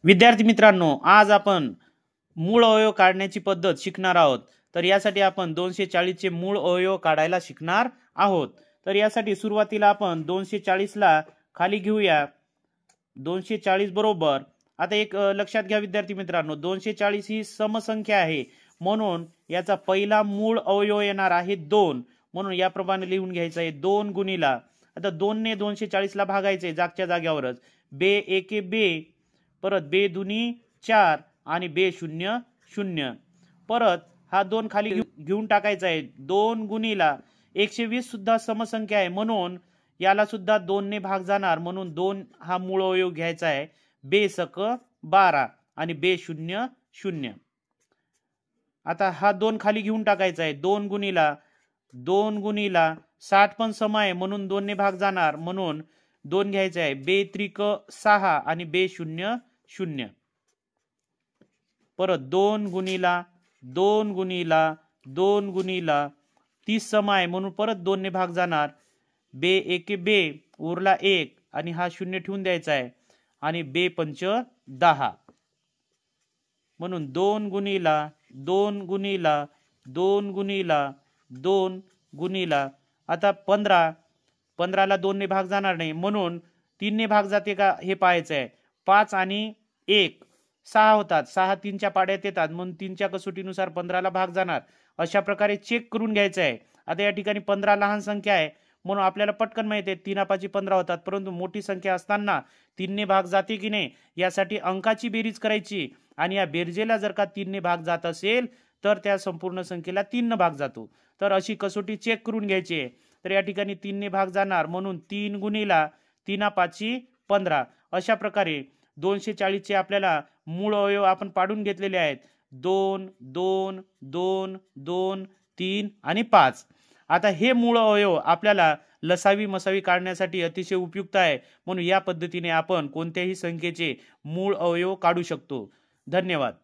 विद्यार्थी मित्रांनो, आज आपण मूळ अवयव काढण्याची पद्धत शिकणार आहोत। तर यासाठी आपण 240 चे मूळ अवयव काढायला शिकणार आहोत। तर यासाठी सुरुवातीला आपण 240 ला खाली घेऊया। 240 बरोबर, आता एक लक्षात घ्या विद्यार्थी मित्रांनो, 240 ही समसंख्या आहे, म्हणून याचा पहिला मूळ अवयव येणार आहे 2, म्हणून याप्रमाणे लिहून घ्यायचं आहे 2 गुणिला, आता 2 ने 240 ला भागायचे जागच्या जाग्यावरच, बे एके बे, परत बे दुनी 4 आणि बे शून्य 0, परत हा 2 खाली घेऊन टाकायचा आहे। 2 गुणिला 120 सुद्धा समसंख्या आहे, म्हणून याला सुद्धा 2 ने भाग जाणार, म्हणून 2 हा मूळ अवयव घ्यायचा आहे। बे सक 12 आणि बे शून्य 0, आता हा 2 खाली घेऊन टाकायचा आहे। 2 गुणिला 60 पण सम आहे, म्हणून 2 ने भाग जाणार, म्हणून 2 घ्यायचा आहे। बे त्रिक 6 आणि बे शून्य 0, परत 2 गुणिला 30 सम आहे, म्हणून परत 2 ने भाग जाणार। बे एके बे, उरला 1 आणि हा 0 ठेवून द्यायचा आहे, आणि बे पंच 10, म्हणून 2 गुणिला आता 15 ला 2 ने भाग जाणार नाही, म्हणून 3 ने भाग जाते का हे पाहायचं आहे। 5 आणि 1 6 होतात, 6 3 च्या पाड्यात येतात, म्हणून 3 च्या कसोटीनुसार 15 ला भाग जाणार। अशा प्रकारे चेक करून घ्यायचं आहे। आता या ठिकाणी 15 लहान संख्या आहे, म्हणून आपल्याला पटकन माहिती आहे 3 5 15 होतात, परंतु मोठी संख्या असताना 3 ने भाग जाते की नाही यासाठी अंकाची बेरीज करायची, आणि या बेरजेला जर का 3 ने भाग जात असेल तर त्या संपूर्ण संख्येला 3 ने भाग जातो। तर अशी कसोटी चेक करून घ्यायची आहे। तर या ठिकाणी 3 ने भाग जाणार, म्हणून 3 गुणिला 3 5 15, अशा प्रकारे 240 चे आपल्याला मूळ अवयव आपण पाडून घेतलेले आहेत। 2 2 2 2 3 आणि 5। आता हे मूळ अवयव आपल्याला लसावी मसावी काढण्यासाठी अतिशय उपयुक्त आहे, म्हणून या पद्धतीने आपण कोणत्याही संख्येचे मूळ अवयव काढू शकतो। धन्यवाद।